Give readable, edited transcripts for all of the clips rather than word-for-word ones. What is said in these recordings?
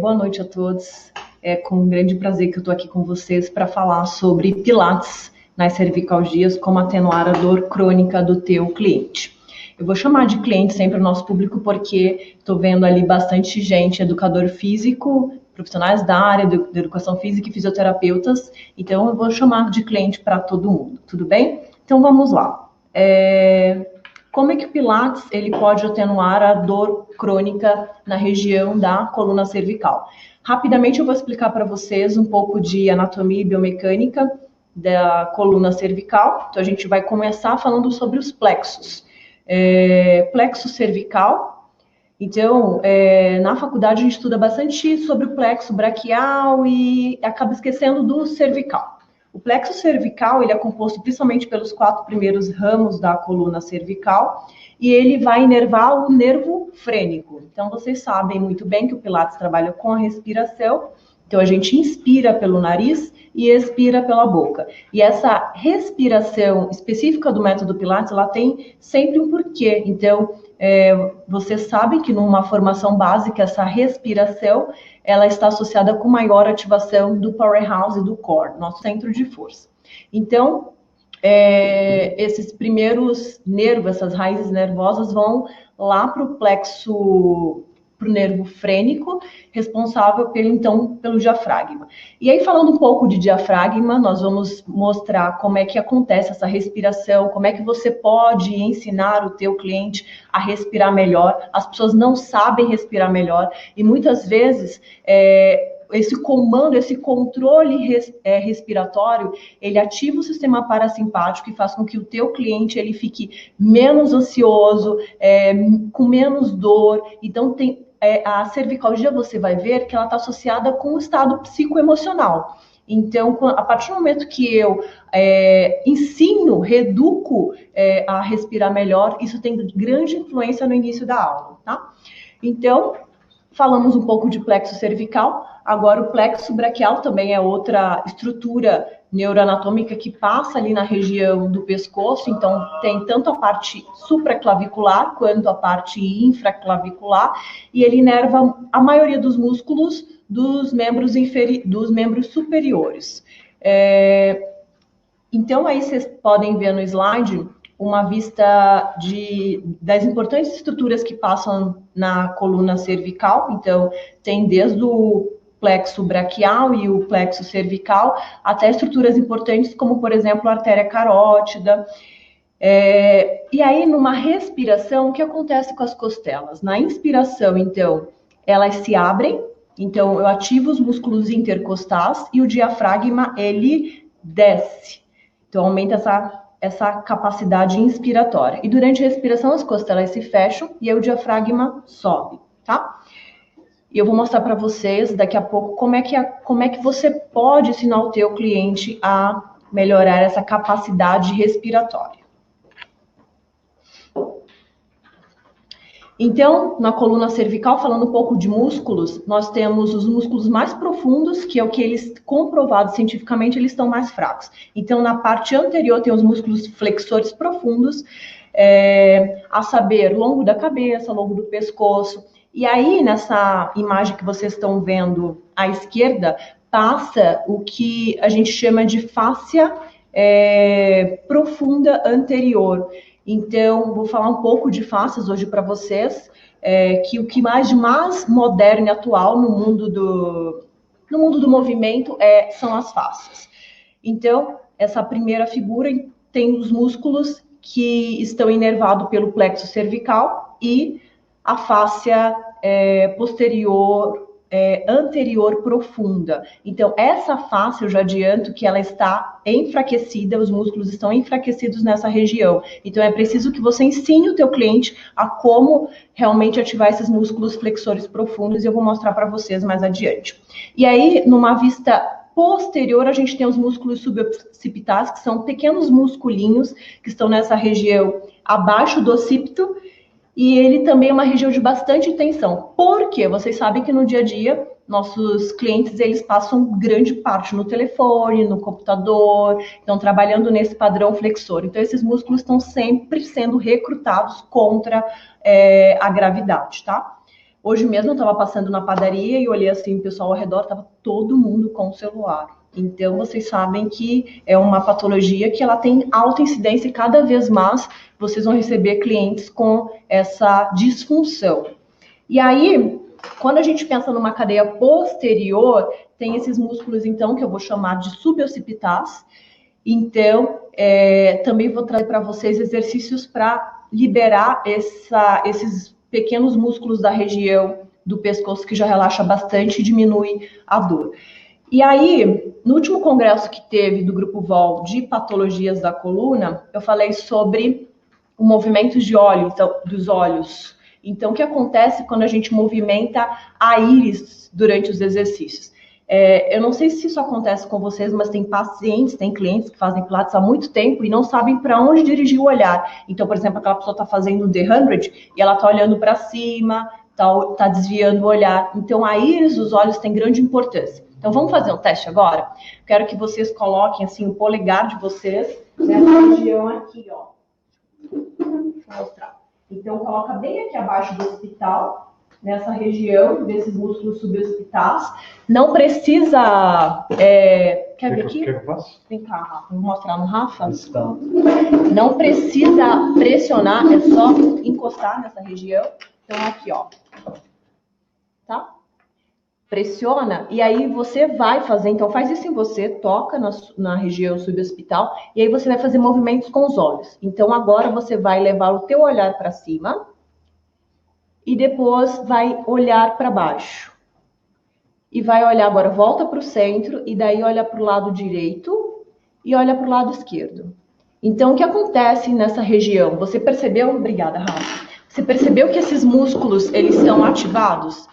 Boa noite a todos. É com um grande prazer que eu estou aqui com vocês para falar sobre Pilates nas cervicalgias, como atenuar a dor crônica do teu cliente. Eu vou chamar de cliente sempre o nosso público porque estou vendo ali bastante gente, educador físico, profissionais da área de educação física e fisioterapeutas, então eu vou chamar de cliente para todo mundo, tudo bem? Então vamos lá. Como é que o Pilates ele pode atenuar a dor crônica na região da coluna cervical? Rapidamente eu vou explicar para vocês um pouco de anatomia e biomecânica da coluna cervical. Então a gente vai começar falando sobre os plexos. Plexo cervical. Então, na faculdade a gente estuda bastante sobre o plexo braquial e acaba esquecendo do cervical. O plexo cervical ele é composto principalmente pelos 4 primeiros ramos da coluna cervical e ele vai inervar o nervo frênico. Então, vocês sabem muito bem que o Pilates trabalha com a respiração. Então, a gente inspira pelo nariz e expira pela boca. E essa respiração específica do método Pilates, ela tem sempre um porquê. Então, vocês sabem que numa formação básica, essa respiração, ela está associada com maior ativação do powerhouse e do core, nosso centro de força. Então, esses primeiros nervos, essas raízes nervosas vão lá para o plexo, para o nervo frênico, responsável pelo diafragma. E aí, falando um pouco de diafragma, nós vamos mostrar como é que acontece essa respiração, como é que você pode ensinar o teu cliente a respirar melhor. As pessoas não sabem respirar melhor e muitas vezes esse comando, esse controle respiratório, ele ativa o sistema parasimpático e faz com que o teu cliente ele fique menos ansioso, com menos dor. Então, a cervicalgia, você vai ver que ela está associada com o estado psicoemocional. Então, a partir do momento que eu ensino, reeduco a respirar melhor, isso tem grande influência no início da aula, tá? Então, falamos um pouco de plexo cervical, agora o plexo braquial também é outra estrutura neuroanatômica que passa ali na região do pescoço, então tem tanto a parte supraclavicular quanto a parte infraclavicular, e ele inerva a maioria dos músculos dos membros superiores. Então aí vocês podem ver no slide uma vista das importantes estruturas que passam na coluna cervical. Então, tem desde o plexo braquial e o plexo cervical, até estruturas importantes como, por exemplo, a artéria carótida. E aí, numa respiração, o que acontece com as costelas? Na inspiração, então, elas se abrem, então eu ativo os músculos intercostais e o diafragma, ele desce. Então, aumenta essa capacidade inspiratória. E durante a respiração, as costelas se fecham e aí o diafragma sobe, tá? E eu vou mostrar para vocês daqui a pouco como é que você pode ensinar o teu cliente a melhorar essa capacidade respiratória. Então, na coluna cervical, falando um pouco de músculos, nós temos os músculos mais profundos, que é o que eles, comprovados cientificamente, eles estão mais fracos. Então, na parte anterior tem os músculos flexores profundos, a saber, longo da cabeça, longo do pescoço. E aí, nessa imagem que vocês estão vendo à esquerda, passa o que a gente chama de fáscia profunda anterior. Então, vou falar um pouco de fáscias hoje para vocês, que o que mais moderno e atual no mundo do movimento são as fáscias. Então, essa primeira figura tem os músculos que estão inervados pelo plexo cervical e a fáscia anterior profunda. Então, essa face, eu já adianto que ela está enfraquecida, os músculos estão enfraquecidos nessa região. Então, é preciso que você ensine o teu cliente a como realmente ativar esses músculos flexores profundos, e eu vou mostrar para vocês mais adiante. E aí, numa vista posterior, a gente tem os músculos suboccipitais, que são pequenos musculinhos que estão nessa região abaixo do occipito, e ele também é uma região de bastante tensão. Por quê? Vocês sabem que no dia a dia, nossos clientes, eles passam grande parte no telefone, no computador, estão trabalhando nesse padrão flexor. Então, esses músculos estão sempre sendo recrutados contra a gravidade, tá? Hoje mesmo eu estava passando na padaria e olhei assim, o pessoal ao redor, estava todo mundo com o celular. Então, vocês sabem que é uma patologia que ela tem alta incidência e cada vez mais vocês vão receber clientes com essa disfunção. E aí, quando a gente pensa numa cadeia posterior, tem esses músculos, então, que eu vou chamar de suboccipitais. Então, também vou trazer para vocês exercícios para liberar esses pequenos músculos da região do pescoço que já relaxa bastante e diminui a dor. E aí, no último congresso que teve do Grupo VOL de patologias da coluna, eu falei sobre o movimento de óleo, então, dos olhos. Então, o que acontece quando a gente movimenta a íris durante os exercícios? Eu não sei se isso acontece com vocês, mas tem pacientes, tem clientes que fazem pilates há muito tempo e não sabem para onde dirigir o olhar. Então, por exemplo, aquela pessoa está fazendo o The 100 e ela está olhando para cima, está desviando o olhar. Então, a íris dos olhos tem grande importância. Então, vamos fazer um teste agora? Quero que vocês coloquem assim o polegar de vocês nessa região aqui, ó. Deixa eu mostrar. Então, coloca bem aqui abaixo do occipital, nessa região desses músculos suboccipitais. Não precisa... quer ver aqui? Quer que eu faça? Vem cá, Rafa. Vou mostrar no Rafa. Não precisa pressionar, é só encostar nessa região. Então, aqui, ó. Tá? Pressiona e aí você vai fazer, então faz isso em você, toca na região suboccipital e aí você vai fazer movimentos com os olhos. Então agora você vai levar o teu olhar para cima e depois vai olhar para baixo. E vai olhar agora, volta para o centro e daí olha para o lado direito e olha para o lado esquerdo. Então o que acontece nessa região? Você percebeu? Obrigada, Rafa. Você percebeu que esses músculos, eles são ativados?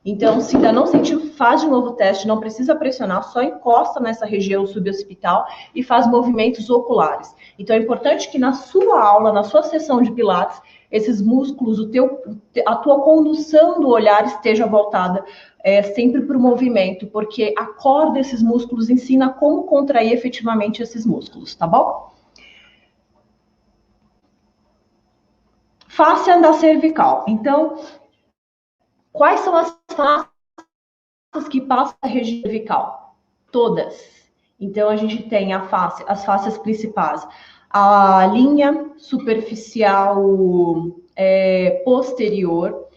Então, se ainda não sentiu, faz de novo o teste, não precisa pressionar, só encosta nessa região suboccipital e faz movimentos oculares. Então, é importante que na sua aula, na sua sessão de pilates, esses músculos, a tua condução do olhar esteja voltada sempre para o movimento, porque a core desses músculos ensina como contrair efetivamente esses músculos, tá bom? Fáscia da cervical. Então, quais são as fáscias que passam a região cervical? Todas. Então, a gente tem as fáscias principais. A linha superficial posterior,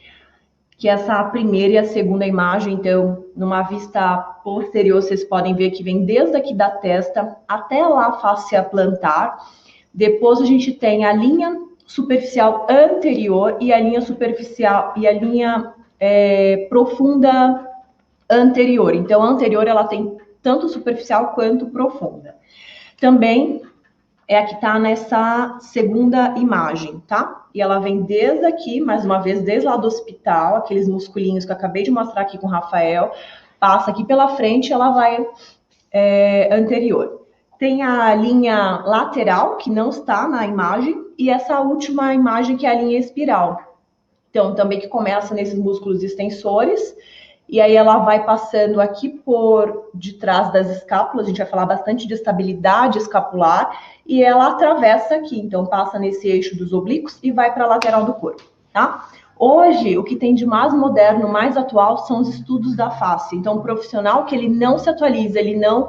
que é essa primeira e a segunda imagem. Então, numa vista posterior, vocês podem ver que vem desde aqui da testa até lá a fáscia plantar. Depois, a gente tem a linha superficial anterior e a linha superficial e a linha profunda anterior. Então, a anterior ela tem tanto superficial quanto profunda. Também é a que está nessa segunda imagem, tá? E ela vem desde aqui, mais uma vez, desde lá do hospital, aqueles musculinhos que eu acabei de mostrar aqui com o Rafael, passa aqui pela frente, ela vai anterior. Tem a linha lateral, que não está na imagem, e essa última imagem, que é a linha espiral. Então, também que começa nesses músculos extensores, e aí ela vai passando aqui por detrás das escápulas, a gente vai falar bastante de estabilidade escapular, e ela atravessa aqui, então passa nesse eixo dos oblíquos e vai para a lateral do corpo, tá? Hoje, o que tem de mais moderno, mais atual, são os estudos da face. Então, o profissional que ele não se atualiza, ele não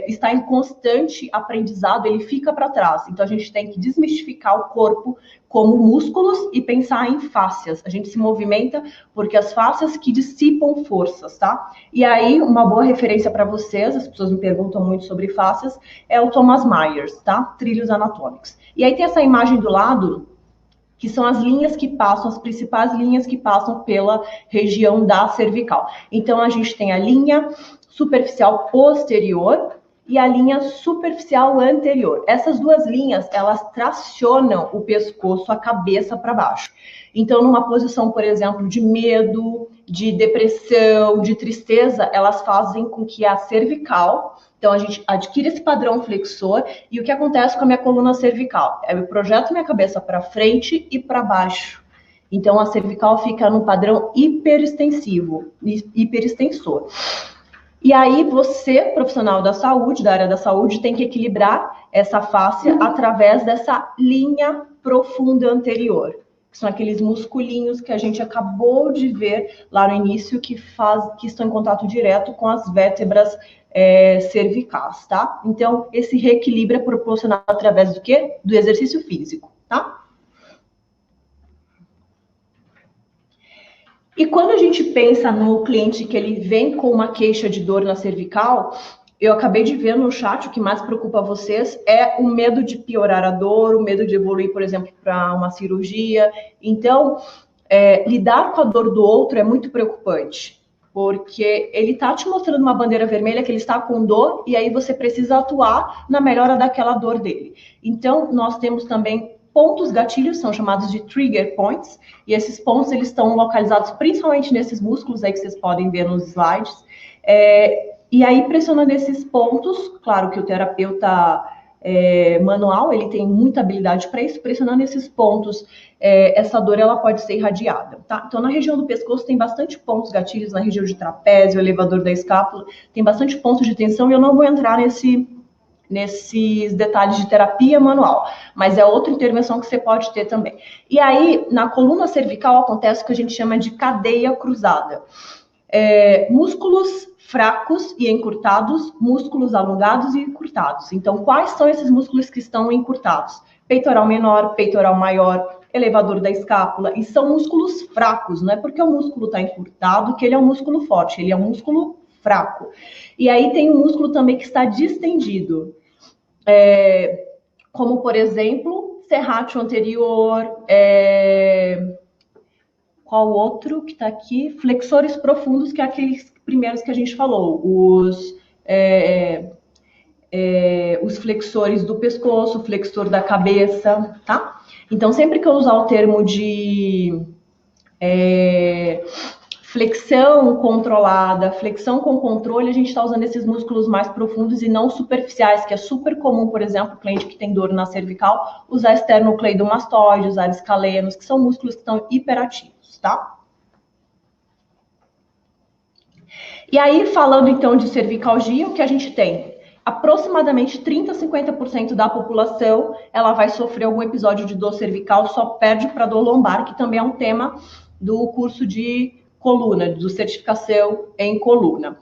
está em constante aprendizado, ele fica para trás. Então, a gente tem que desmistificar o corpo como músculos e pensar em fáscias. A gente se movimenta porque as fáscias que dissipam forças, tá? E aí, uma boa referência para vocês, as pessoas me perguntam muito sobre fáscias, é o Thomas Myers, tá? Trilhos anatômicos. E aí tem essa imagem do lado, que são as linhas que passam, as principais linhas que passam pela região da cervical. Então, a gente tem a linha superficial posterior e a linha superficial anterior. Essas duas linhas, elas tracionam o pescoço, a cabeça para baixo. Então, numa posição, por exemplo, de medo, de depressão, de tristeza, elas fazem com que a cervical... Então, a gente adquire esse padrão flexor e o que acontece com a minha coluna cervical? Eu projeto minha cabeça para frente e para baixo. Então, a cervical fica num padrão hiperextensivo, hiperextensor. E aí, você, profissional da saúde, da área da saúde, tem que equilibrar essa fáscia através dessa linha profunda anterior. que são aqueles musculinhos que a gente acabou de ver lá no início, que estão em contato direto com as vértebras cervicais, tá? Então, esse reequilíbrio é proporcionado através do quê? Do exercício físico, tá? E quando a gente pensa no cliente que ele vem com uma queixa de dor na cervical, eu acabei de ver no chat, o que mais preocupa vocês é o medo de piorar a dor, o medo de evoluir, por exemplo, para uma cirurgia. Então, lidar com a dor do outro é muito preocupante, porque ele está te mostrando uma bandeira vermelha que ele está com dor, e aí você precisa atuar na melhora daquela dor dele. Então, nós temos também pontos gatilhos, são chamados de trigger points, e esses pontos eles estão localizados principalmente nesses músculos aí que vocês podem ver nos slides. E aí, pressionando esses pontos, claro que o terapeuta manual, ele tem muita habilidade para isso, pressionando esses pontos, essa dor ela pode ser irradiada, tá? Então, na região do pescoço tem bastante pontos gatilhos, na região de trapézio, elevador da escápula, tem bastante pontos de tensão, e eu não vou entrar nesses detalhes de terapia manual, mas é outra intervenção que você pode ter também. E aí, na coluna cervical, acontece o que a gente chama de cadeia cruzada. Músculos fracos e encurtados, músculos alongados e encurtados. Então, quais são esses músculos que estão encurtados? Peitoral menor, peitoral maior, elevador da escápula, e são músculos fracos, não é porque o músculo está encurtado que ele é um músculo forte, ele é um músculo fraco. E aí tem um músculo também que está distendido, como, por exemplo, serrátil anterior, qual outro que está aqui? Flexores profundos, que é aqueles primeiros que a gente falou, os flexores do pescoço, flexor da cabeça, tá? Então, sempre que eu usar o termo de flexão controlada, flexão com controle, a gente está usando esses músculos mais profundos e não superficiais, que é super comum, por exemplo, o cliente que tem dor na cervical, usar esternocleidomastoide, usar escalenos, que são músculos que estão hiperativos, tá? E aí, falando então de cervicalgia, o que a gente tem? Aproximadamente 30 a 50% da população, ela vai sofrer algum episódio de dor cervical, só perde para dor lombar, que também é um tema do curso de coluna, de certificação em coluna.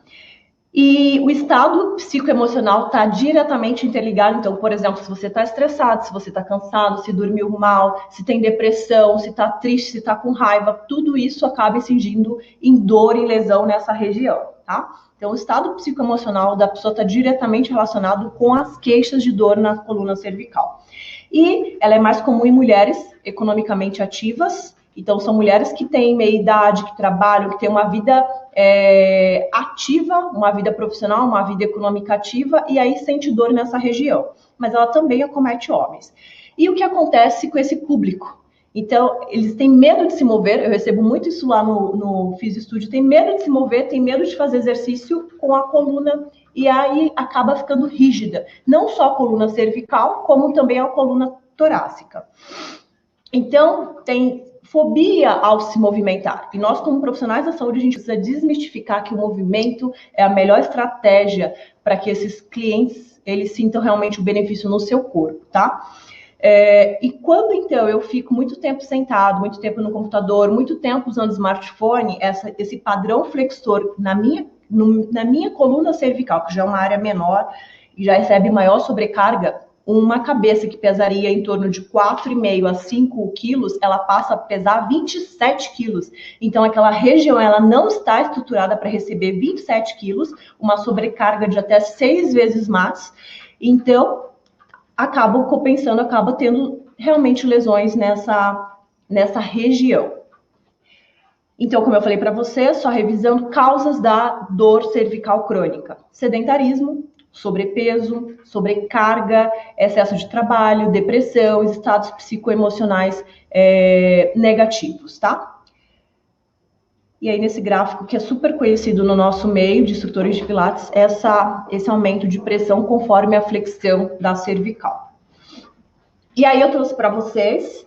E o estado psicoemocional está diretamente interligado. Então, por exemplo, se você está estressado, se você está cansado, se dormiu mal, se tem depressão, se está triste, se está com raiva, tudo isso acaba incidindo em dor e lesão nessa região, tá? Então, o estado psicoemocional da pessoa está diretamente relacionado com as queixas de dor na coluna cervical. E ela é mais comum em mulheres economicamente ativas. Então, são mulheres que têm meia idade, que trabalham, que têm uma vida ativa, uma vida profissional, uma vida econômica ativa, e aí sente dor nessa região. Mas ela também acomete homens. E o que acontece com esse público? Então, eles têm medo de se mover, eu recebo muito isso lá no Physio Studio, tem medo de se mover, tem medo de fazer exercício com a coluna, e aí acaba ficando rígida. Não só a coluna cervical, como também a coluna torácica. Então, tem fobia ao se movimentar. E nós, como profissionais da saúde, a gente precisa desmistificar que o movimento é a melhor estratégia para que esses clientes, eles sintam realmente o benefício no seu corpo, tá? E quando, então, eu fico muito tempo sentado, muito tempo no computador, muito tempo usando smartphone, esse padrão flexor na minha coluna cervical, que já é uma área menor e já recebe maior sobrecarga, uma cabeça que pesaria em torno de 4,5 a 5 quilos, ela passa a pesar 27 quilos. Então, aquela região, ela não está estruturada para receber 27 quilos, uma sobrecarga de até 6 vezes mais. Então, acaba compensando, acaba tendo realmente lesões nessa região. Então, como eu falei para você, só revisando causas da dor cervical crônica: sedentarismo, sobrepeso, sobrecarga, excesso de trabalho, depressão, estados psicoemocionais negativos, tá? E aí, nesse gráfico, que é super conhecido no nosso meio de instrutores de Pilates, esse aumento de pressão conforme a flexão da cervical. E aí, eu trouxe para vocês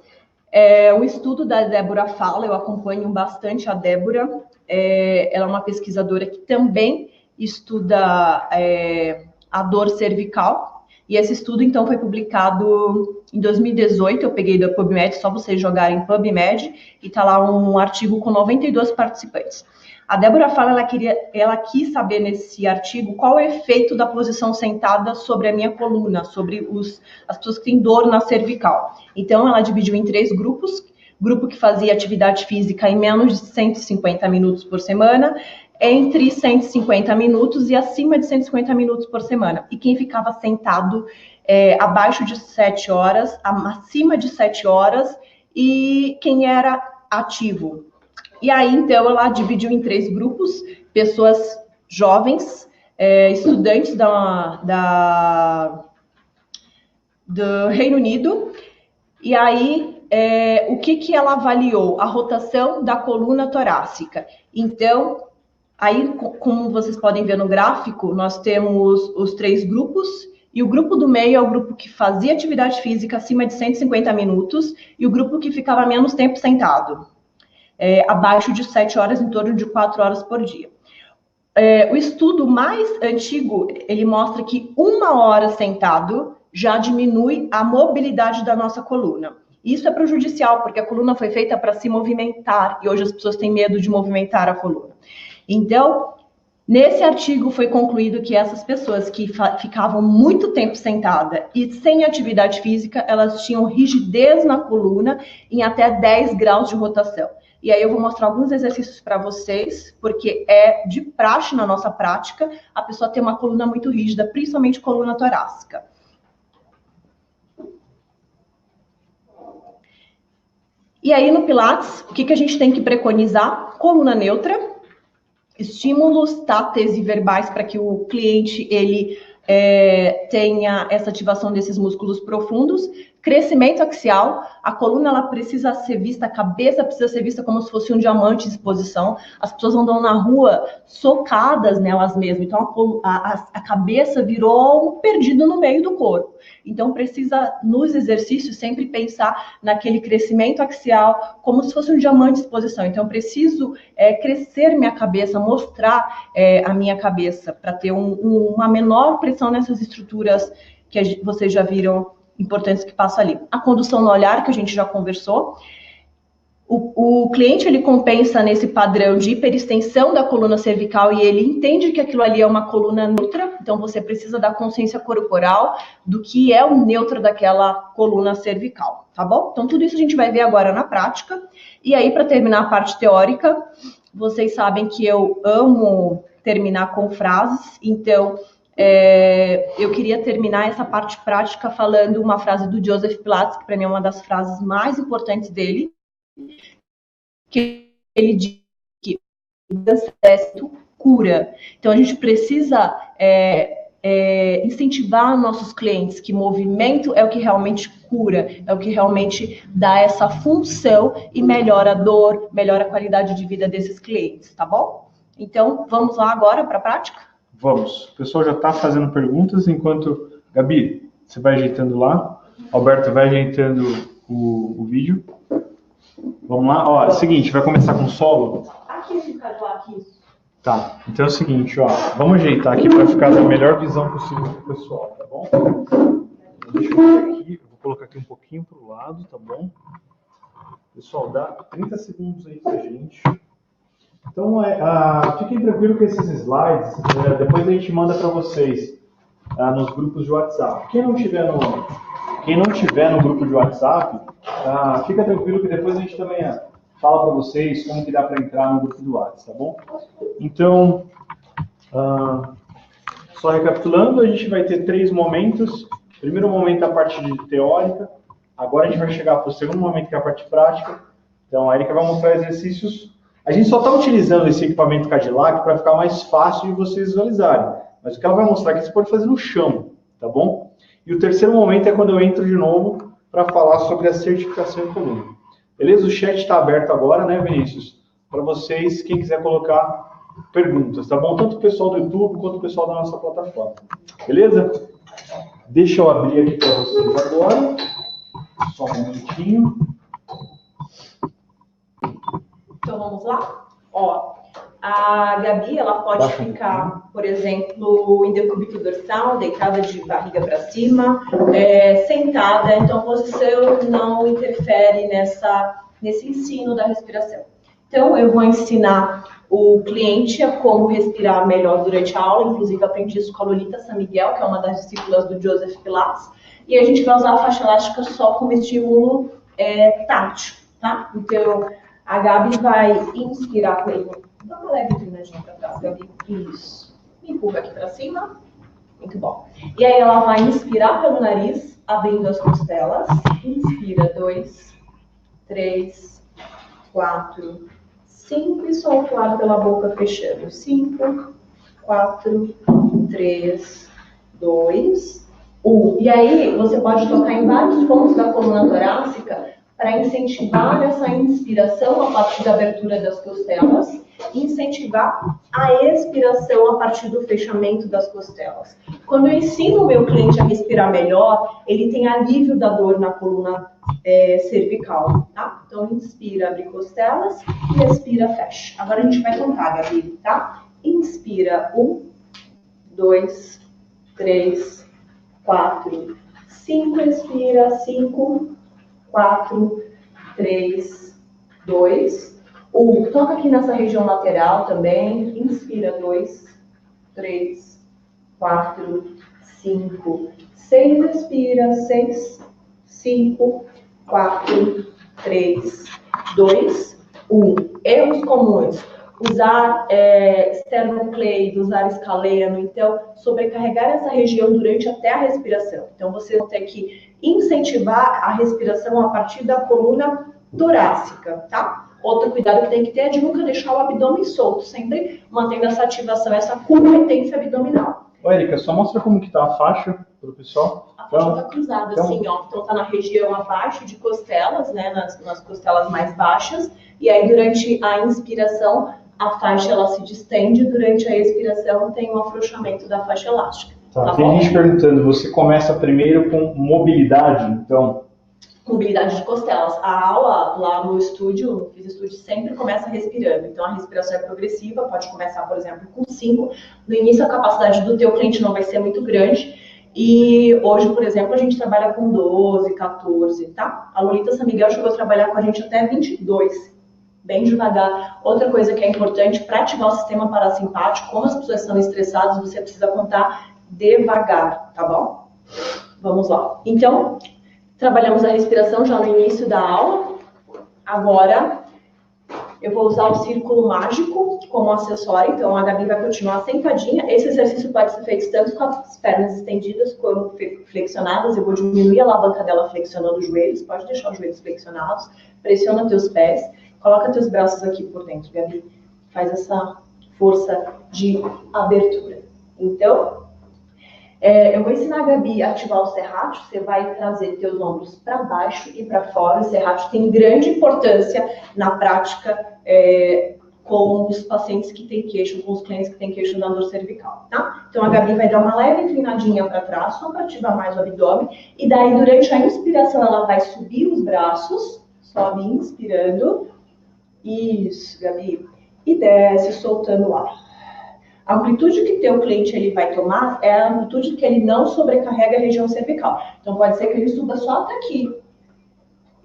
um estudo da Débora Fala. Eu acompanho bastante a Débora. Ela é uma pesquisadora que também estuda a dor cervical. E esse estudo, então, foi publicado em 2018, eu peguei da PubMed, só vocês jogarem PubMed, e tá lá um artigo com 92 participantes. A Débora fala, ela quis saber nesse artigo qual é o efeito da posição sentada sobre a minha coluna, sobre as pessoas que têm dor na cervical. Então, ela dividiu em 3 grupos. Grupo que fazia atividade física em menos de 150 minutos por semana, entre 150 minutos e acima de 150 minutos por semana. E quem ficava sentado abaixo de 7 horas, acima de 7 horas, e quem era ativo. E aí, então, ela dividiu em 3 grupos, pessoas jovens, estudantes do Reino Unido, e aí, o que ela avaliou? A rotação da coluna torácica. Então, aí, como vocês podem ver no gráfico, nós temos os 3 grupos, e o grupo do meio é o grupo que fazia atividade física acima de 150 minutos, e o grupo que ficava menos tempo sentado, abaixo de 7 horas, em torno de 4 horas por dia. O estudo mais antigo, ele mostra que 1 hora sentado já diminui a mobilidade da nossa coluna. Isso é prejudicial, porque a coluna foi feita para se movimentar, e hoje as pessoas têm medo de movimentar a coluna. Então, nesse artigo foi concluído que essas pessoas que ficavam muito tempo sentada e sem atividade física, elas tinham rigidez na coluna em até 10 graus de rotação. E aí eu vou mostrar alguns exercícios para vocês, porque é de praxe na nossa prática a pessoa ter uma coluna muito rígida, principalmente coluna torácica. E aí no Pilates, o que a gente tem que preconizar? Coluna neutra, estímulos táteis e verbais para que o cliente ele tenha essa ativação desses músculos profundos, crescimento axial, a coluna ela precisa ser vista, a cabeça precisa ser vista como se fosse um diamante em exposição, as pessoas andam na rua socadas nelas mesmas, então a cabeça virou um perdido no meio do corpo. Então precisa, nos exercícios, sempre pensar naquele crescimento axial como se fosse um diamante em exposição. Então eu preciso crescer minha cabeça, mostrar a minha cabeça, para ter uma menor pressão nessas estruturas que vocês já viram importantes que passam ali. A condução no olhar, que a gente já conversou. O cliente, ele compensa nesse padrão de hiperextensão da coluna cervical e ele entende que aquilo ali é uma coluna neutra, então você precisa da consciência corporal do que é o neutro daquela coluna cervical, tá bom? Então, tudo isso a gente vai ver agora na prática. E aí, para terminar a parte teórica, vocês sabem que eu amo terminar com frases, então eu queria terminar essa parte prática falando uma frase do Joseph Pilates, que para mim é uma das frases mais importantes dele, que ele diz que o descanso cura. Então a gente precisa incentivar nossos clientes que movimento é o que realmente cura, é o que realmente dá essa função e melhora a dor, melhora a qualidade de vida desses clientes, tá bom? Então vamos lá agora para a prática? Vamos. O pessoal já está fazendo perguntas, enquanto... Gabi, você vai ajeitando lá. Alberto vai ajeitando o vídeo. Vamos lá. Ó, é o seguinte, vai começar com solo. Aqui fica aqui. Tá, então é o seguinte, ó. Vamos ajeitar aqui para ficar da melhor visão possível para o pessoal, tá bom? Deixa eu ver aqui. Eu vou colocar aqui um pouquinho para o lado, tá bom? Pessoal, dá 30 segundos aí pra gente. Então, fiquem tranquilos com esses slides, depois a gente manda para vocês nos grupos de WhatsApp. Quem não tiver no grupo de WhatsApp, fica tranquilo que depois a gente também fala para vocês como que dá para entrar no grupo do WhatsApp, tá bom? Então, só recapitulando, a gente vai ter 3 momentos. Primeiro momento, a parte teórica. Agora a gente vai chegar para o segundo momento, que é a parte prática. Então, a Erika vai mostrar exercícios. A gente só está utilizando esse equipamento Cadillac para ficar mais fácil de vocês visualizarem. Mas o que ela vai mostrar aqui você pode fazer no chão, tá bom? E o terceiro momento é quando eu entro de novo para falar sobre a certificação em coluna. Beleza? O chat está aberto agora, né, Vinícius? Para vocês, quem quiser colocar perguntas, tá bom? Tanto o pessoal do YouTube quanto o pessoal da nossa plataforma. Beleza? Deixa eu abrir aqui para vocês agora. Só um minutinho. Então vamos lá? Ó, A Gabi, ela pode ficar, por exemplo, em decúbito dorsal, deitada de barriga para cima, sentada, então a posição não interfere nesse ensino da respiração. Então, eu vou ensinar o cliente a como respirar melhor durante a aula, inclusive aprendi isso com a Lolita San Miguel, que é uma das discípulas do Joseph Pilates, e a gente vai usar a faixa elástica só como estímulo tátil, tá? Então, a Gabi vai inspirar pelo... Dá uma leve inclinadinha para trás, Gabi. Isso. Empurra aqui para cima. Muito bom. E aí ela vai inspirar pelo nariz, abrindo as costelas. Inspira, 2, 3, 4, 5. E solta o ar pela boca, fechando. 5, 4, 3, 2, 1. E aí você pode tocar em vários pontos da coluna torácica para incentivar essa inspiração a partir da abertura das costelas e incentivar a expiração a partir do fechamento das costelas. Quando eu ensino o meu cliente a respirar melhor, ele tem alívio da dor na coluna cervical, tá? Então, inspira, abre costelas, e expira, fecha. Agora a gente vai contar, Gabi, tá? Inspira, 1, 2, 3, 4, 5, expira, 5, 4, 3, 2, 1. Toca aqui nessa região lateral também. Inspira, 2, 3, 4, 5, 6. Expira, 6, 5, 4, 3, 2, 1. Erros comuns. Usar sternocleido, usar escaleno. Então, sobrecarregar essa região durante até a respiração. Então, você vai ter que incentivar a respiração a partir da coluna torácica, tá? Outro cuidado que tem que ter é de nunca deixar o abdômen solto, sempre mantendo essa ativação, essa competência abdominal. Ô, Érica, só mostra como que tá a faixa para o pessoal. A faixa está cruzada, assim, ó. Então tá na região abaixo de costelas, né? Nas costelas mais baixas. E aí, durante a inspiração, a faixa ela se distende, durante a expiração tem um afrouxamento da faixa elástica. Tá, tem gente perguntando, você começa primeiro com mobilidade, então? Mobilidade de costelas. A aula lá no estúdio, no Fiz Estúdio, sempre começa respirando. Então a respiração é progressiva, pode começar, por exemplo, com 5. No início a capacidade do teu cliente não vai ser muito grande. E hoje, por exemplo, a gente trabalha com 12, 14, tá? A Lolita San Miguel chegou a trabalhar com a gente até 22. Bem devagar. Outra coisa que é importante, para ativar o sistema parasimpático, como as pessoas são estressadas, você precisa contar devagar, tá bom? Vamos lá. Então, trabalhamos a respiração já no início da aula. Agora, eu vou usar o círculo mágico como acessório. Então, a Gabi vai continuar sentadinha. Esse exercício pode ser feito tanto com as pernas estendidas como flexionadas. Eu vou diminuir a alavanca dela flexionando os joelhos. Pode deixar os joelhos flexionados. Pressiona teus pés. Coloca teus braços aqui por dentro, Gabi. Faz essa força de abertura. Então, eu vou ensinar a Gabi a ativar o serrátil. Você vai trazer teus ombros para baixo e para fora. O serrátil tem grande importância na prática com os pacientes que têm queixo, com os clientes que têm queixo da dor cervical, tá? Então, a Gabi vai dar uma leve inclinadinha para trás, só para ativar mais o abdômen. E daí, durante a inspiração, ela vai subir os braços. Sobe inspirando. Isso, Gabi. E desce, soltando o ar. A amplitude que teu cliente ele vai tomar é a amplitude que ele não sobrecarrega a região cervical. Então, pode ser que ele suba só até aqui.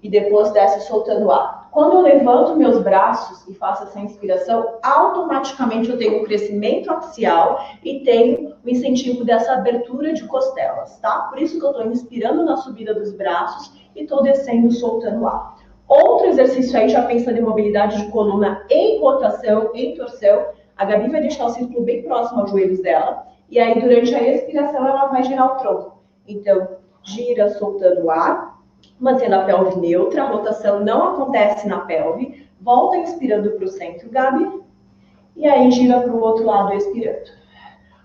E depois desce soltando o ar. Quando eu levanto meus braços e faço essa inspiração, automaticamente eu tenho um crescimento axial e tenho o incentivo dessa abertura de costelas, tá? Por isso que eu estou inspirando na subida dos braços e estou descendo, soltando o ar. Outro exercício aí, já pensando em mobilidade de coluna em rotação, em torção, a Gabi vai deixar o círculo bem próximo aos joelhos dela, e aí durante a expiração ela vai girar o tronco. Então, gira soltando o ar, mantendo a pelve neutra, a rotação não acontece na pelve, volta inspirando para o centro, Gabi, e aí gira para o outro lado expirando.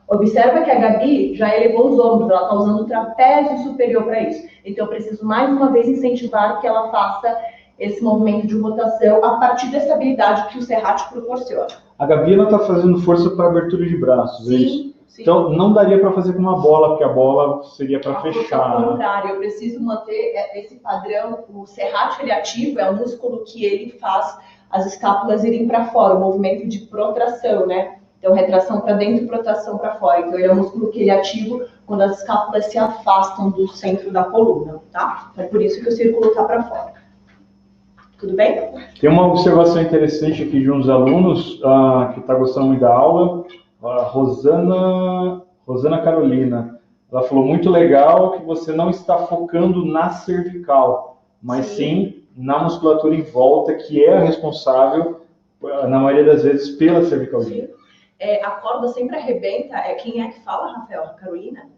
Observa que a Gabi já elevou os ombros, ela está usando o trapézio superior para isso. Então, eu preciso mais uma vez incentivar que ela faça esse movimento de rotação a partir da estabilidade que o serrátil proporciona. A Gabi está fazendo força para abertura de braços, é isso? Sim. Então, não daria para fazer com uma bola, porque a bola seria para fechar. Ao contrário, eu preciso manter esse padrão. O serrátil ele ativo, é o músculo que ele faz as escápulas irem para fora, o movimento de protração, né? Então, retração para dentro e protração para fora. Então, ele é um músculo que ele é ativo quando as escápulas se afastam do centro da coluna, tá? Então, é por isso que o círculo está para fora. Tudo bem? Tem uma observação interessante aqui de uns alunos que está gostando muito da aula, a Rosana Carolina. Ela falou, muito legal que você não está focando na cervical, mas sim na musculatura em volta, que é a responsável, na maioria das vezes, pela cervicalgia. A corda sempre arrebenta. Quem é que fala, Rafael? Carolina?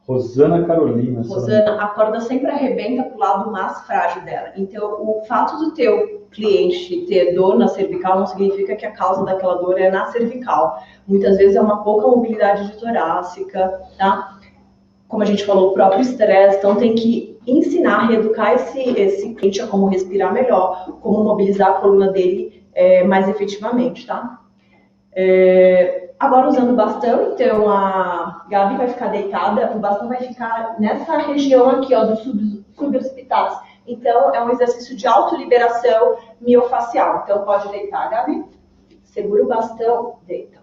Rosana Carolina. Rosana, a corda sempre arrebenta para o lado mais frágil dela. Então, o fato do teu cliente ter dor na cervical não significa que a causa daquela dor é na cervical. Muitas vezes é uma pouca mobilidade de torácica, tá? Como a gente falou, o próprio estresse. Então, tem que ensinar, reeducar esse cliente a como respirar melhor, como mobilizar a coluna dele mais efetivamente, tá? Agora usando o bastão, então a Gabi vai ficar deitada, o bastão vai ficar nessa região aqui, ó, dos suboccipitais. Então é um exercício de autoliberação miofacial. Então pode deitar, Gabi. Segura o bastão, deita.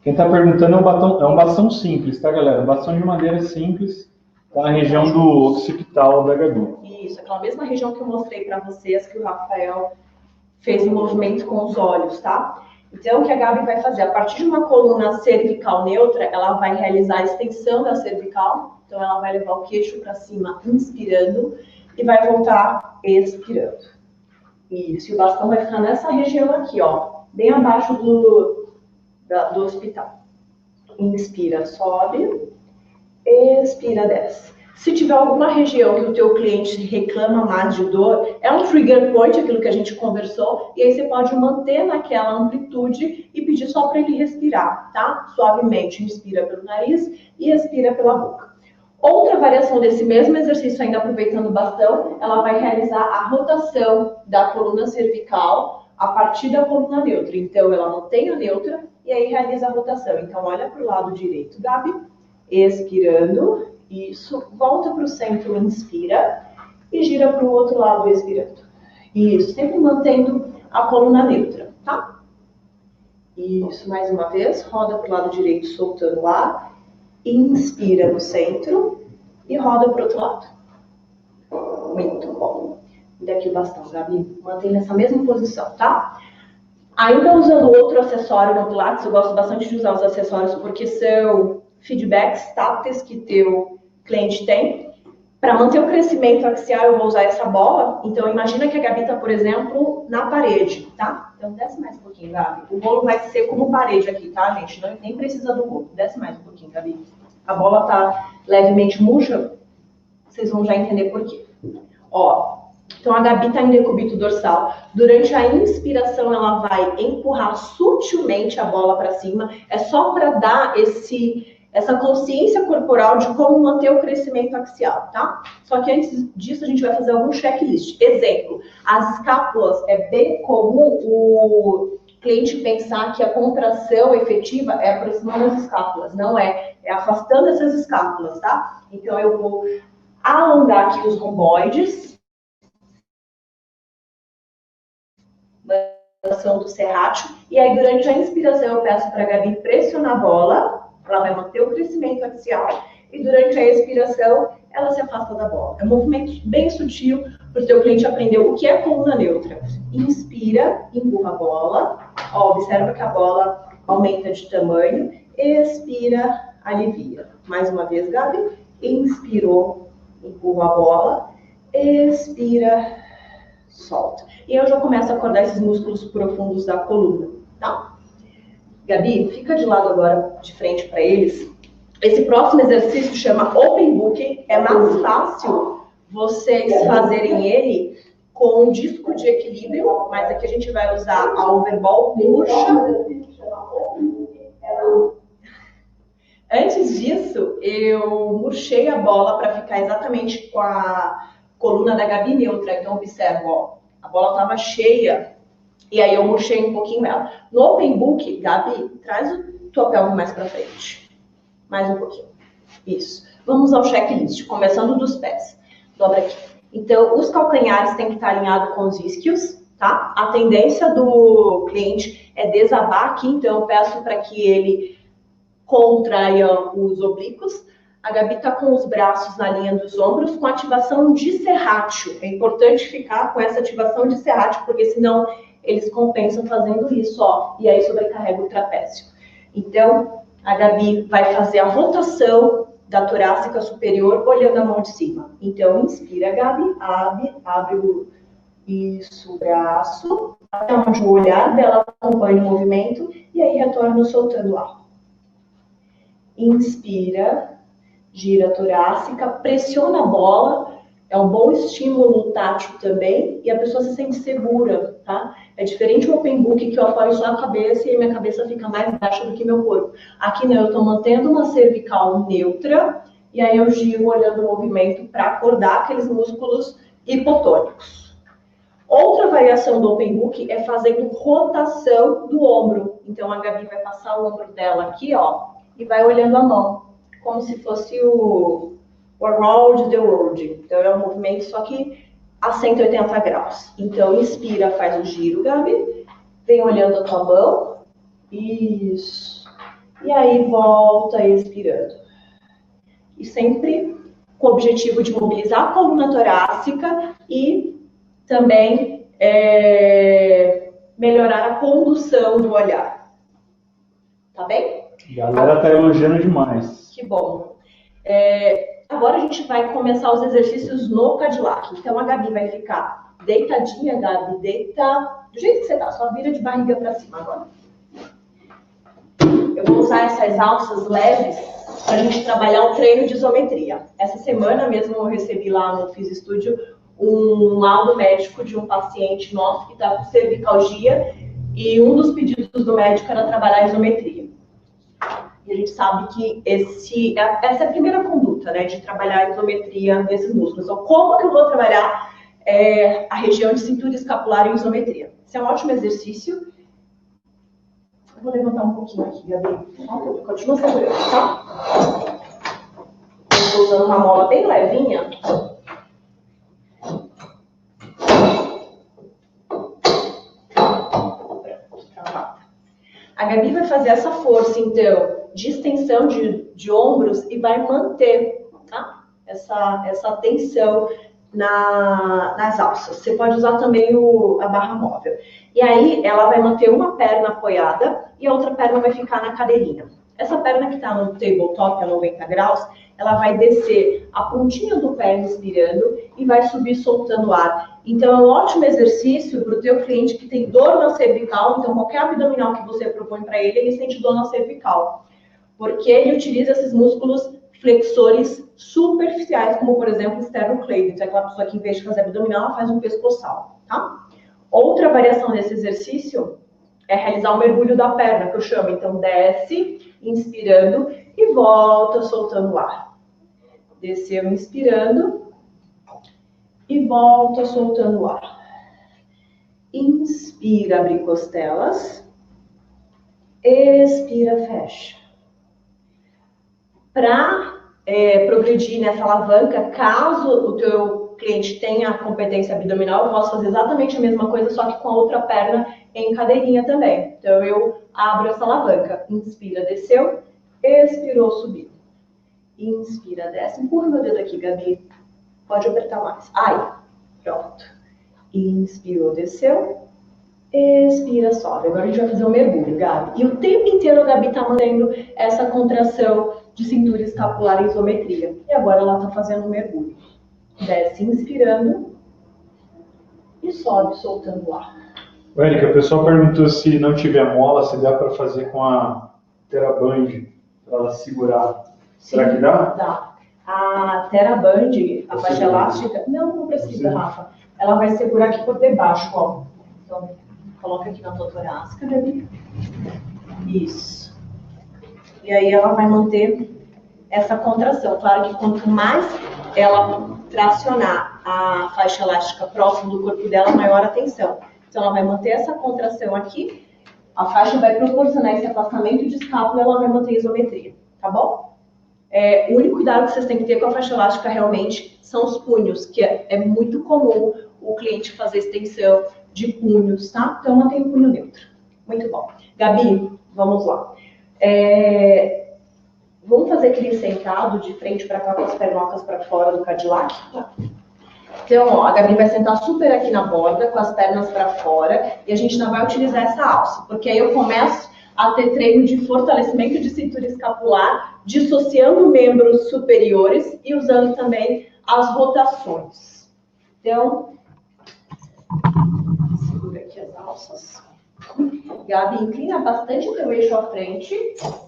Quem está perguntando é um bastão simples, tá, galera? Um bastão de madeira simples, tá na região do occipital da Gabi. Isso, aquela mesma região que eu mostrei para vocês, que o Rafael fez um movimento com os olhos, tá? Então, o que a Gabi vai fazer? A partir de uma coluna cervical neutra, ela vai realizar a extensão da cervical. Então, ela vai levar o queixo para cima, inspirando, e vai voltar expirando. Isso, e o bastão vai ficar nessa região aqui, ó, bem abaixo do hospital. Inspira, sobe, expira, desce. Se tiver alguma região que o teu cliente reclama mais de dor, é um trigger point, aquilo que a gente conversou, e aí você pode manter naquela amplitude e pedir só para ele respirar, tá? Suavemente, inspira pelo nariz e expira pela boca. Outra variação desse mesmo exercício, ainda aproveitando o bastão, ela vai realizar a rotação da coluna cervical a partir da coluna neutra. Então, ela mantém a neutra e aí realiza a rotação. Então, olha para o lado direito, Gabi, expirando. Isso, volta para o centro, inspira, e gira para o outro lado, expirando. Isso, sempre mantendo a coluna neutra, tá? Isso, mais uma vez, roda para o lado direito, soltando o ar, inspira no centro e roda para o outro lado. Muito bom. Daqui o bastão, Gabi, mantém nessa mesma posição, tá? Ainda usando outro acessório no Pilates, eu gosto bastante de usar os acessórios porque são feedbacks táteis que teu cliente tem. Para manter o crescimento axial, eu vou usar essa bola. Então, imagina que a Gabi está, por exemplo, na parede, tá? Então, desce mais um pouquinho, Gabi. O bolo vai ser como parede aqui, tá, gente? Não, nem precisa do bolo. Desce mais um pouquinho, Gabi. A bola está levemente murcha. Vocês vão já entender por quê. Ó, então a Gabi está em decúbito dorsal. Durante a inspiração, ela vai empurrar sutilmente a bola para cima. É só para dar essa consciência corporal de como manter o crescimento axial, tá? Só que antes disso, a gente vai fazer algum checklist. Exemplo, as escápulas, é bem comum o cliente pensar que a contração efetiva é aproximando as escápulas. Não é, é afastando essas escápulas, tá? Então, eu vou alongar aqui os romboides. Do serrátil. E aí, durante a inspiração, eu peço para a Gabi pressionar a bola. Ela vai manter o crescimento axial e durante a expiração ela se afasta da bola. É um movimento bem sutil para o teu cliente aprender o que é coluna neutra. Inspira, empurra a bola. Ó, observa que a bola aumenta de tamanho. Expira, alivia. Mais uma vez, Gabi. Inspirou, empurra a bola. Expira, solta. E eu já começo a acordar esses músculos profundos da coluna, tá? Gabi, fica de lado agora, de frente para eles. Esse próximo exercício chama Open Book. É mais fácil vocês fazerem ele com um disco de equilíbrio, mas aqui a gente vai usar a overball murcha. Antes disso, eu murchei a bola para ficar exatamente com a coluna da Gabi neutra. Então, observa, ó, a bola estava cheia. E aí eu murchei um pouquinho ela. No Open Book, Gabi, traz o tua pelve mais para frente. Mais um pouquinho. Isso. Vamos ao checklist, começando dos pés. Dobra aqui. Então, os calcanhares têm que estar alinhados com os isquios. tá? A tendência do cliente é desabar aqui, então eu peço para que ele contraia os oblíquos. A Gabi está com os braços na linha dos ombros, com ativação de serrátil. É importante ficar com essa ativação de serrátil, porque senão eles compensam fazendo isso, ó, e aí sobrecarrega o trapézio. Então, a Gabi vai fazer a rotação da torácica superior olhando a mão de cima. Então, inspira, Gabi, abre o braço, até onde o olhar dela acompanha o movimento, e aí retorna soltando o ar. Inspira, gira a torácica, pressiona a bola, é um bom estímulo tátil também, e a pessoa se sente segura, tá? É diferente do open book, que eu apoio só a cabeça e minha cabeça fica mais baixa do que meu corpo. Aqui não, eu tô mantendo uma cervical neutra, e aí eu giro olhando o movimento para acordar aqueles músculos hipotônicos. Outra variação do open book é fazendo rotação do ombro. Então a Gabi vai passar o ombro dela aqui, ó, e vai olhando a mão, como se fosse o Around the World. Então é um movimento só que a 180 graus. Então inspira, faz o giro, Gabi, vem olhando a tua mão, isso, e aí volta expirando. E sempre com o objetivo de mobilizar a coluna torácica e também melhorar a condução do olhar. Tá bem? A galera tá elogiando demais. Que bom. Agora a gente vai começar os exercícios no Cadillac. Então a Gabi vai ficar deitadinha, Gabi, deita do jeito que você tá, só vira de barriga para cima agora. Eu vou usar essas alças leves para a gente trabalhar o treino de isometria. Essa semana mesmo eu recebi lá no Fis Studio um laudo médico de um paciente nosso que está com cervicalgia e um dos pedidos do médico era trabalhar a isometria. E a gente sabe que essa é a primeira conduta, né, de trabalhar a isometria desses músculos. Então, como que eu vou trabalhar a região de cintura escapular em isometria? Esse é um ótimo exercício. Eu vou levantar um pouquinho aqui, Gabi. Continua segurando, tá? Eu estou usando uma mola bem levinha. A Gabi vai fazer essa força, então, de extensão de ombros e vai manter, tá? Essa tensão nas alças. Você pode usar também a barra móvel. E aí, ela vai manter uma perna apoiada e a outra perna vai ficar na cadeirinha. Essa perna que está no tabletop a 90 graus, ela vai descer a pontinha do pé inspirando e vai subir soltando o ar. Então, é um ótimo exercício para o teu cliente que tem dor na cervical. Então, qualquer abdominal que você propõe para ele, ele sente dor na cervical. Porque ele utiliza esses músculos flexores superficiais, como, por exemplo, o sternocleidomastoideo. Então, é aquela pessoa que, em vez de fazer abdominal, ela faz um pescoçal, tá? Outra variação desse exercício é realizar o mergulho da perna, que eu chamo. Então, desce, inspirando, e volta, soltando o ar. Desceu, inspirando, e volta, soltando o ar. Inspira, abre costelas. Expira, fecha. Para progredir nessa alavanca, caso o teu cliente tenha competência abdominal, eu posso fazer exatamente a mesma coisa, só que com a outra perna em cadeirinha também. Então, eu abro essa alavanca. Inspira, desceu. Expirou, subiu. Inspira, desce. Empurra meu dedo aqui, Gabi. Pode apertar mais. Aí, pronto. Inspirou, desceu. Expira, sobe. Agora a gente vai fazer um mergulho, Gabi. E o tempo inteiro a Gabi tá mantendo essa contração de cintura escapular em isometria. E agora ela tá fazendo um mergulho. Desce, inspirando. E sobe, soltando o ar. Érica, o pessoal perguntou se não tiver mola, se dá para fazer com a TheraBand, para ela segurar. Sim, será que dá? Dá. A TheraBand, a faixa elástica, não precisa, Rafa. Ela vai segurar aqui por debaixo, ó. Então, coloca aqui na tua torácica, Gabi. Isso. E aí ela vai manter essa contração. Claro que quanto mais ela tracionar a faixa elástica próximo do corpo dela, maior a tensão. Então ela vai manter essa contração aqui, a faixa vai proporcionar esse afastamento de escápula e ela vai manter a isometria, tá bom? O único cuidado que vocês têm que ter com a faixa elástica realmente são os punhos, que é muito comum o cliente fazer extensão de punhos, tá? Então, mantém o punho neutro. Muito bom. Gabi, vamos lá. Vamos fazer aquele sentado de frente para cá com as pernocas para fora do Cadillac? Tá. Então, ó, a Gabi vai sentar super aqui na borda, com as pernas para fora, e a gente não vai utilizar essa alça, porque aí eu começo a ter treino de fortalecimento de cintura escapular, dissociando membros superiores e usando também as rotações. Então, segura aqui as alças. Gabi, inclina bastante o teu eixo à frente,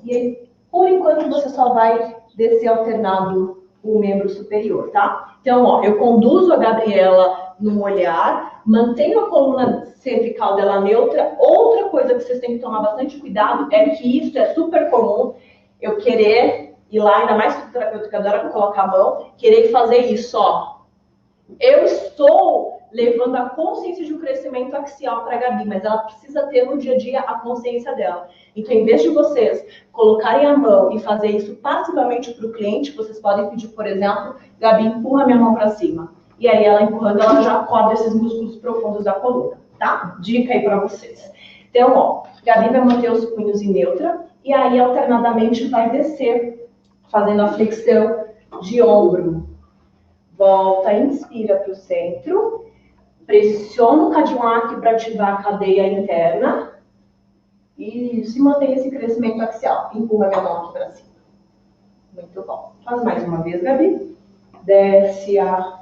e aí, por enquanto, você só vai descer alternado o membro superior, tá? Então, ó, eu conduzo a Gabriela no olhar, mantenho a coluna cervical dela neutra. Outra coisa que vocês têm que tomar bastante cuidado é que isso é super comum, eu querer ir lá, ainda mais que o terapeuta que adora colocar a mão, querer fazer isso, ó. Eu estou levando a consciência de um crescimento axial para a Gabi, mas ela precisa ter no dia a dia a consciência dela. Então, em vez de vocês colocarem a mão e fazer isso passivamente para o cliente, vocês podem pedir, por exemplo, Gabi, empurra minha mão para cima. E aí, ela empurrando, ela já acorda esses músculos profundos da coluna, tá? Dica aí para vocês. Então, ó, Gabi vai manter os punhos em neutra e aí, alternadamente, vai descer, fazendo a flexão de ombro. Volta, inspira para o centro. Pressiona o Cadillac para ativar a cadeia interna. E se mantém esse crescimento axial. Empurra minha mão aqui para cima. Muito bom. Faz mais uma vez, Gabi. Desce a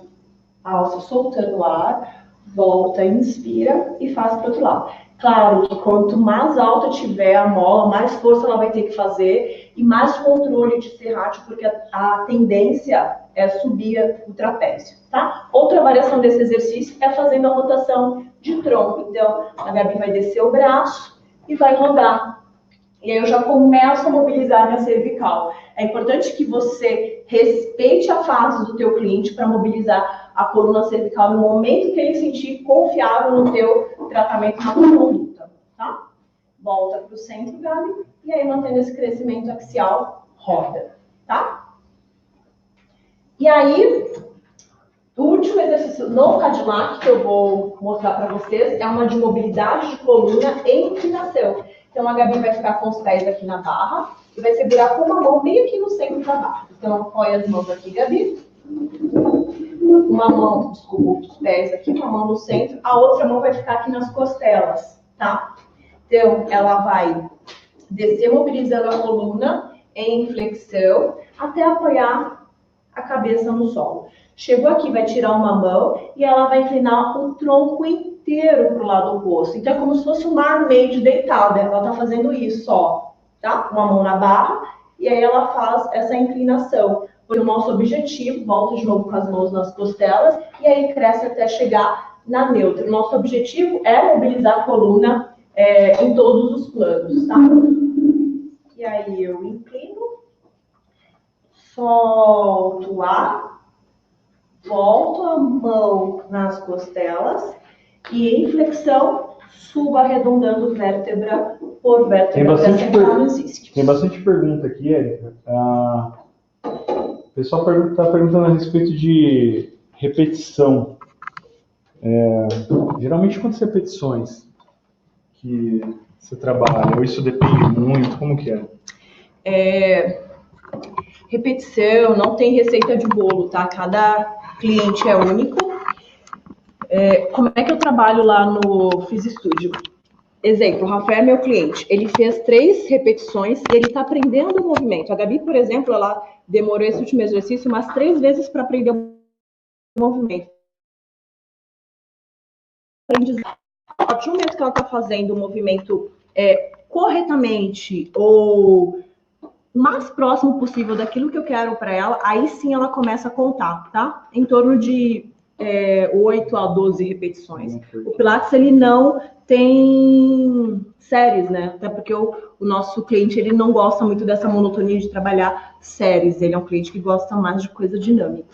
alça soltando o ar. Volta, inspira e faz para o outro lado. Claro que quanto mais alta tiver a mola, mais força ela vai ter que fazer e mais controle de serrátil, porque a tendência é subir o trapézio, tá? Outra variação desse exercício é fazendo a rotação de tronco. Então, a Gabi vai descer o braço e vai rodar. E aí eu já começo a mobilizar minha cervical. É importante que você respeite a fase do teu cliente para mobilizar a coluna cervical no momento que ele sentir confiável no teu tratamento na tua conduta, tá? Volta para o centro, Gabi, e aí mantendo esse crescimento axial, roda, tá? E aí, o último exercício no Cadillac que eu vou mostrar para vocês é uma de mobilidade de coluna e inclinação. Então, a Gabi vai ficar com os pés aqui na barra e vai segurar com uma mão bem aqui no centro da barra. Então, apoia as mãos aqui, Gabi. Uma mão, desculpa, os pés aqui, uma mão no centro. A outra mão vai ficar aqui nas costelas, tá? Então, ela vai descer mobilizando a coluna em flexão até apoiar a cabeça no solo. Chegou aqui, vai tirar uma mão e ela vai inclinar o tronco inteiro para o lado oposto. Então, é como se fosse uma armade deitada. Ela está fazendo isso, ó, tá? Uma mão na barra e aí ela faz essa inclinação. Porque o nosso objetivo, volta de novo com as mãos nas costelas e aí cresce até chegar na neutra. O nosso objetivo é mobilizar a coluna em todos os planos, tá? E aí eu inclino, solto o ar, volto a mão nas costelas e em flexão subo arredondando vértebra por vértebra. Tem bastante pergunta aqui, Érica. O pessoal está perguntando a respeito de repetição. Geralmente, quantas repetições que você trabalha? Ou isso depende muito? Como que é? Repetição, não tem receita de bolo, tá? Cada cliente é único. Como é que eu trabalho lá no Fizz Studio? Exemplo, o Rafael é meu cliente. Ele fez 3 repetições e ele está aprendendo o movimento. A Gabi, por exemplo, ela demorou esse último exercício umas 3 vezes para aprender o movimento. A partir do momento que ela está fazendo o movimento corretamente ou o mais próximo possível daquilo que eu quero para ela, aí sim ela começa a contar, tá? Em torno de 8 a 12 repetições. O Pilates, ele não tem séries, né? Até porque o nosso cliente, ele não gosta muito dessa monotonia de trabalhar séries. Ele é um cliente que gosta mais de coisa dinâmica.